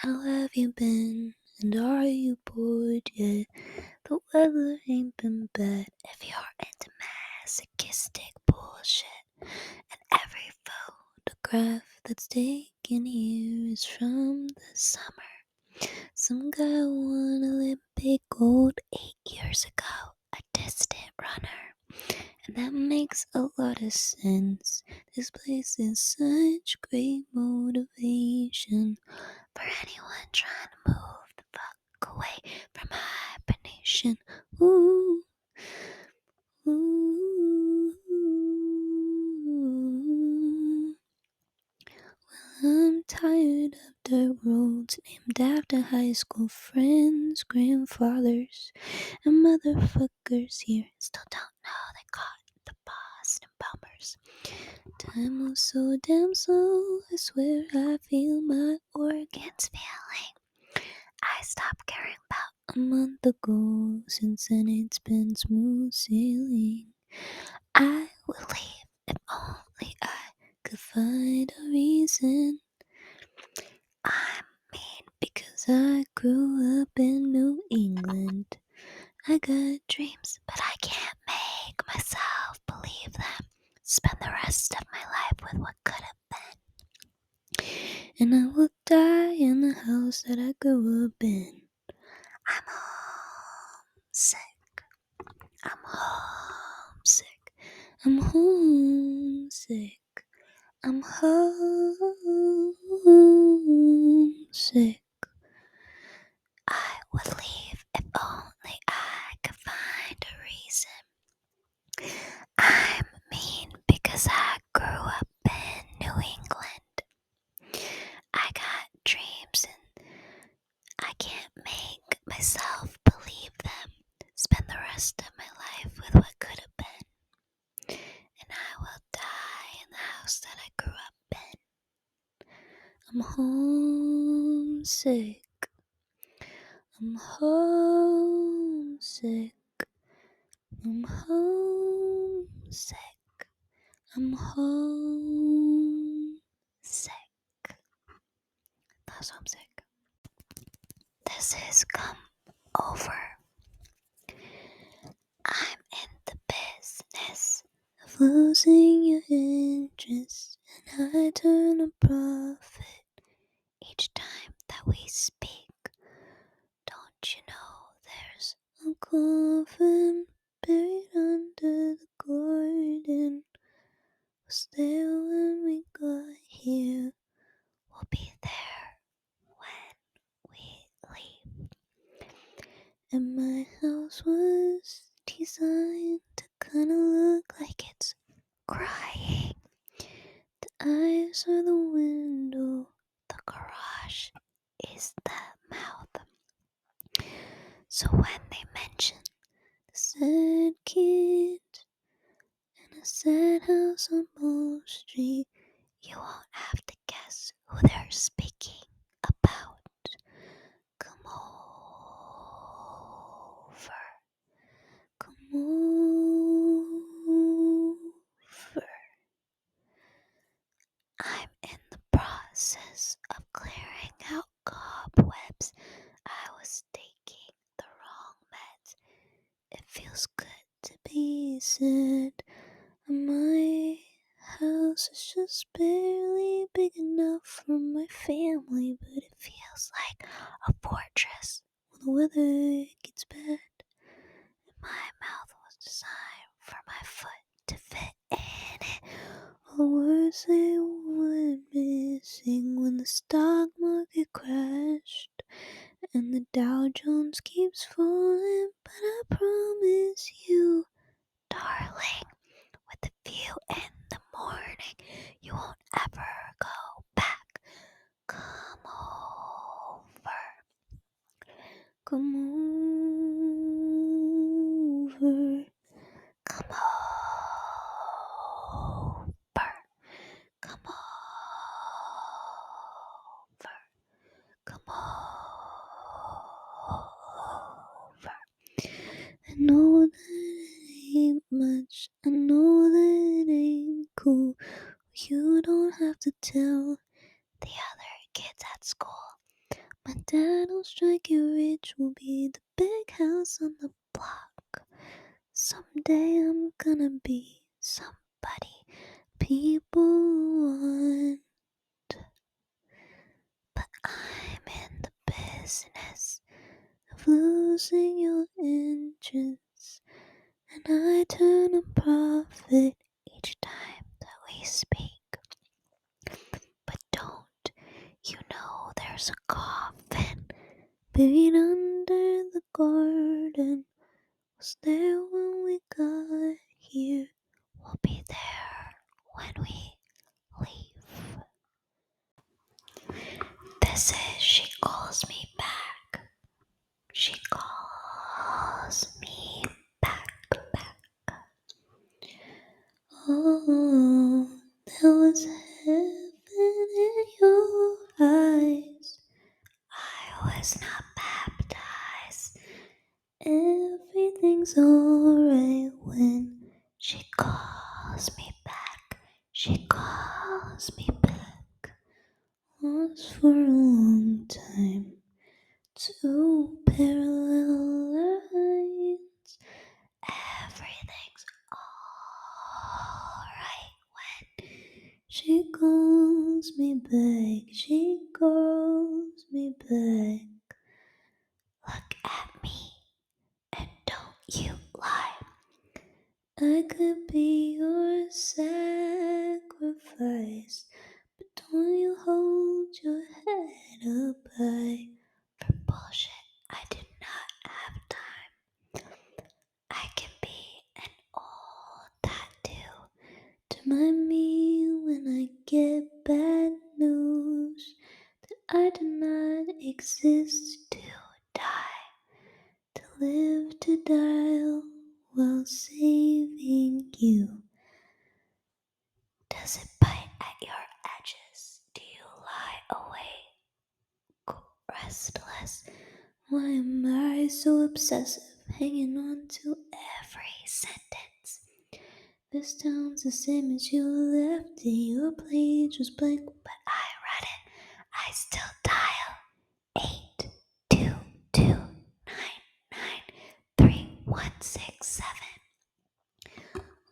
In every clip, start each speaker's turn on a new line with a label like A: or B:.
A: How have you been? And are you bored yet? The weather ain't been bad if you're into masochistic bullshit. And every photograph that's taken here is from the summer. Some guy won Olympic gold 8 years ago, a distant runner. And that makes a lot of sense. This place is such great motivation for anyone trying to move the fuck away from hibernation. Ooh, ooh, ooh. I'm tired of dirt roads named after high school friends, grandfathers, and motherfuckers here still don't know they caught the Boston Bombers. Time moves so damn slow, I swear I feel my organs failing. I stopped caring about a month ago, since then it's been smooth sailing. I would leave if only I could find a reason. I mean, because I grew up in New England. I got dreams, but I can't make myself believe them. Spend the rest of my life with what could have been. And I will die in the house that I grew up in. I'm homesick. I'm homesick. I'm homesick. I'm homesick. I would leave if only I could find a reason. I'm mean because I grew up in New England. I got dreams and I can't make myself believe them. Spend the rest of my life with what could have been. And I will die in the house that I grew up in. I'm homesick. I'm homesick. I'm homesick. I'm homesick. That's homesick. This is come over. I'm in the business of losing your interest, and I turn a profit each time that we speak. Don't you know there's a coffin buried under the garden? Was there when we got here? We'll be there when we leave. And my house was designed to kinda look like it's crying. The eyes are the window, the garage is the mouth. So when they mention the sad kid and a sad house on Wall Street, you won't have to guess who they're speaking about. Come over. Come over. I'm in the process of clearing out cobwebs. I was taking the wrong meds. It feels good to be sad. My house is just barely big enough for my family, but it feels like a fortress when the weather gets bad. My mouth was designed for my foot to fit in it. All the words they went missing when the stock market crashed and the Dow Jones keeps falling. But I promise you, darling, with the view in the morning, you won't ever go back. Come over. Come over. Come over. Come over. Come over. I know that it ain't much. I know that it ain't cool. You don't have to tell the other kids at school. My dad'll strike it rich, will be the big house on the block. Someday I'm gonna be somebody people want. But I'm in the business of losing your interest, and I turn a profit each time that we speak. But don't you know there's a coffin buried under the garden? Was there when we got here? We'll be there when we leave. This is She Calls Me Back. She calls me back. Oh, there was heaven in your eyes. I was not baptized. Everything's alright when she calls me back. She calls me back. Lost for a long time. Two parallel lines. Everything's alright when she calls me back. She calls me back. Look at me and don't you lie. I could be your sacrifice, but don't you hold your head up high. For bullshit, I did not have time. I can be an old tattoo to remind me when I get bad news that I do not exist to die, to live to dial while saving you. Does it bite at your edges? Do you lie awake, restless? Why am I so obsessive, hanging on to every sentence? This sounds the same as you left it. Your page was blank, but I read it. I still dial 822993167.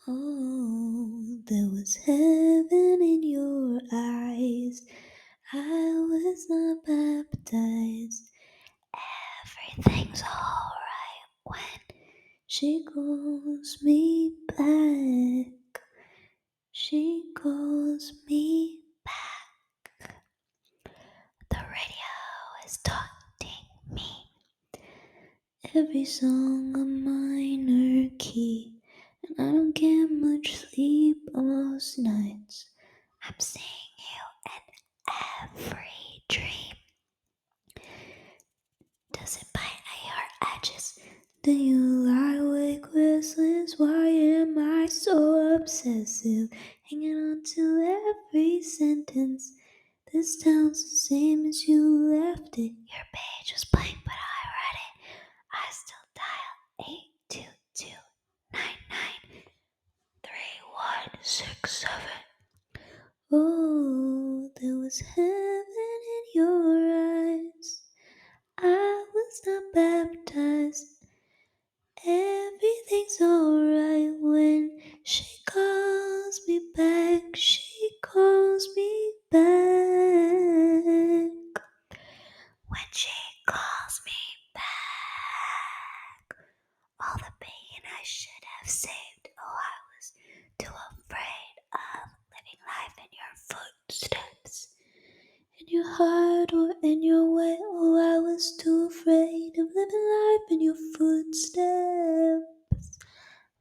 A: Oh, there was heaven in your eyes. I was not baptized. Everything's alright when she calls me back. She calls me back. The radio is taunting me. Every song a minor key, and I don't get much sleep most nights. I'm seeing you in every dream. Does it bite at your edges? Do you lie awake restless? Why am I so obsessive, hanging on to every sentence? This sounds the same as you left it. Your page was blank, but I read it. I still dial 822993167. Oh, there was heaven in your eyes. I was not baptized. Everything's alright when she calls me back. She calls me back. When she calls me back. All the pain I should have saved. Oh, I was too afraid of living life in your footsteps. In your heart or in your way. Oh, I was too afraid of living life in your footsteps.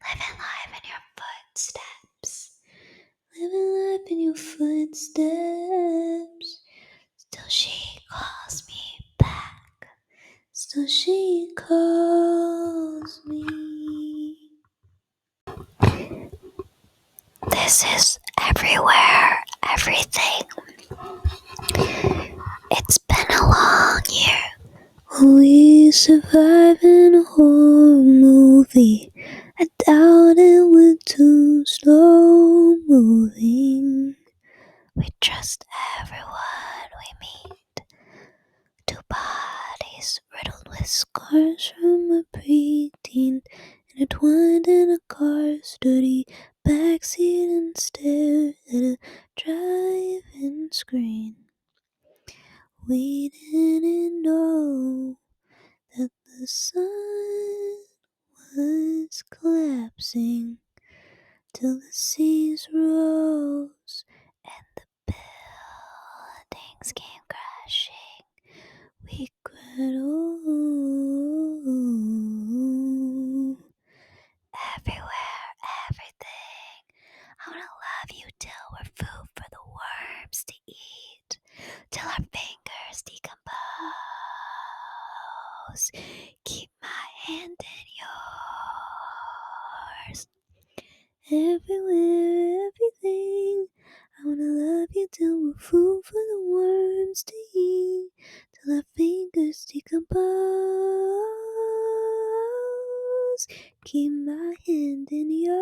A: Living life in your footsteps. Living life in your footsteps. Still she calls me back. Still she calls me. This is everywhere, everything. It's been a long year. We survive in a horror movie. I doubt it was too slow moving. We trust everyone we meet to buy Scars from my preteen, intertwined in a car, sturdy backseat and stared at a drive-in screen. We didn't know that the sun was collapsing till the seas rose and the buildings came crashing. We cried, oh, everywhere, everything. I wanna love you till we're food for the worms to eat, till our fingers decompose. Keep my hand in yours. Everywhere, everything. I wanna love you till we're food for the worms to eat, till our fingers decompose. Keep my hand in yours.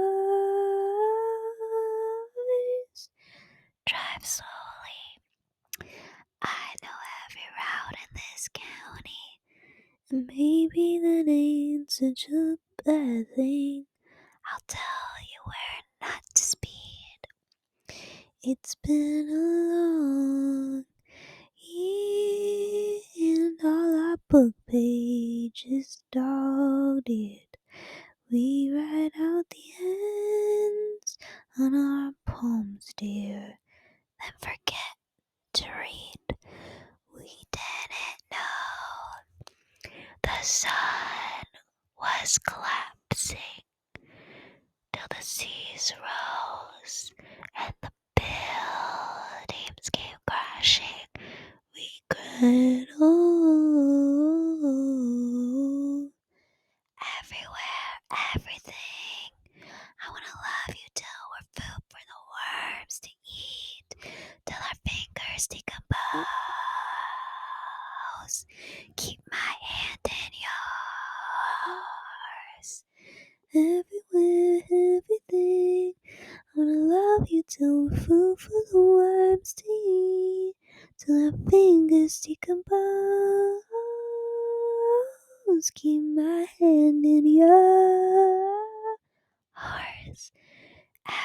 A: Drive slowly. I know every route in this county, and maybe that ain't such a bad thing. I'll tell you where not to speed. It's been a long year, and all our book pages dog-eared. We write out the ends on our poems, dear, then forget to read. We didn't know the sun was collapsing till the seas rose and the buildings came crashing. We cried, oh, everywhere, everything. I wanna love you till we're food for the worms to eat, till our fingers decompose. Keep my hand in yours. Everywhere, everything. I wanna love you till we're food for the worms to eat, till our fingers decompose. Keep my hand in yours.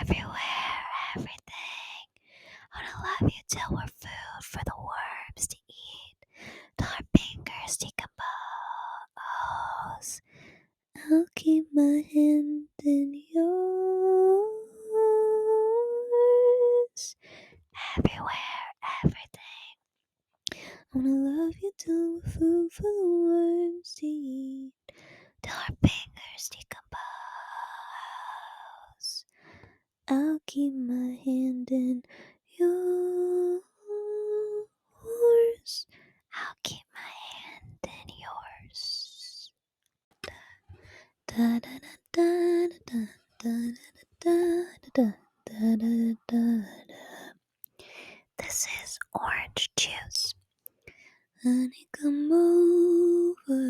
A: Everywhere, everything. I wanna love you till we're food for the worms to eat, till our fingers decompose. I'll keep my hand in yours. Everywhere, everything. I wanna love you till we're food for the worms to eat, till our fingers decompose. I'll keep my hand in yours. I'll keep my hand in yours. Da da da da da da da da da da da. This is orange juice. Honey, come over.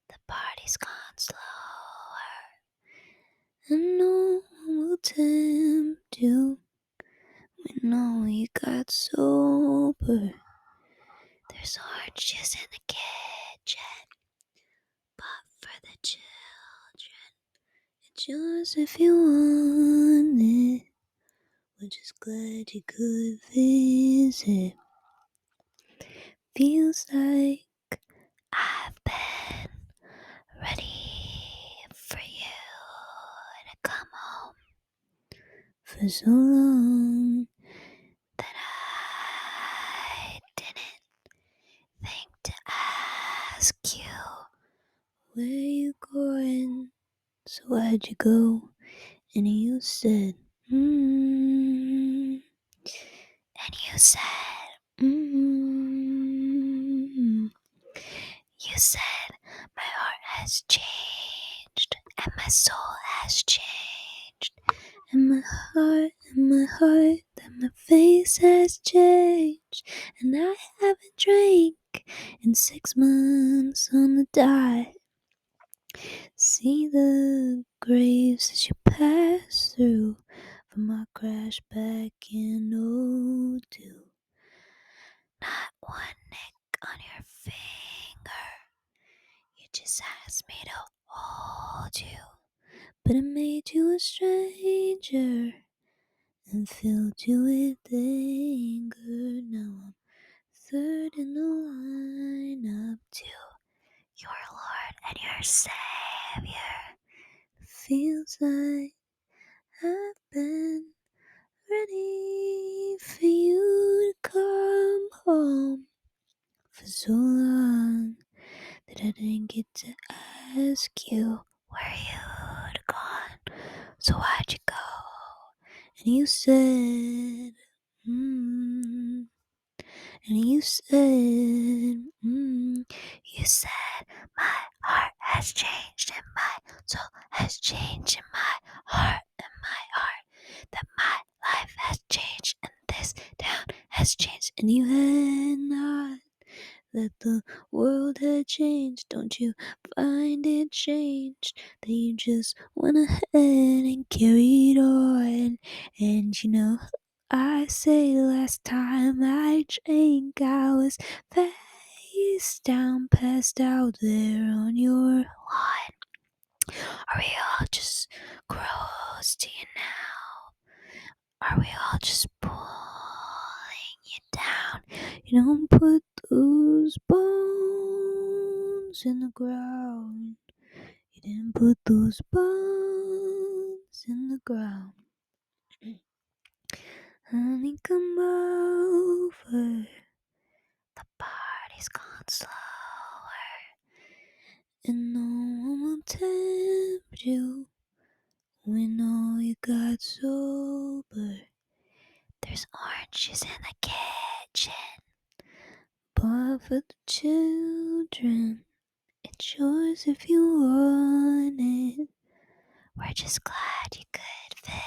A: The party's gone slower, and no one will tempt you. We know you got sober. There's orange juice in the kitchen, but for the children, it's yours if you want it. We're just glad you could visit. Feels like I've been ready for you to come home for so long that I didn't think to ask you where you going. So why'd you go? And you said, and you said, You said my heart has changed, and my soul has changed, and my heart, that my face has changed, and I haven't drank in 6 months on the dot. See the graves as you pass through from our crash back in '02. Not one nick on your finger. but it made you a stranger and filled you with anger. Now I'm third in the line up to your Lord and your Savior. Feels like I've been ready for you to come home for so long that I didn't get to ask you where you'd gone. So why'd you go? And you said, and you said, my heart has changed and my soul has changed and my heart and my heart, that my life has changed and this town has changed, and you had not, that the world had changed. Don't you find it changed that you just went ahead and carried on? And you know, I say last time I drank, I was face down, passed out there on your lawn. Are we all just gross to you now? Are we all just pulling you down? You don't put those bones in the ground. You didn't put those bones in the ground. Honey, come over. The party's gone slower, and no one will tempt you when all you got sober. There's oranges in the kitchen, but for the children, it's yours if you want it. We're just glad you could visit.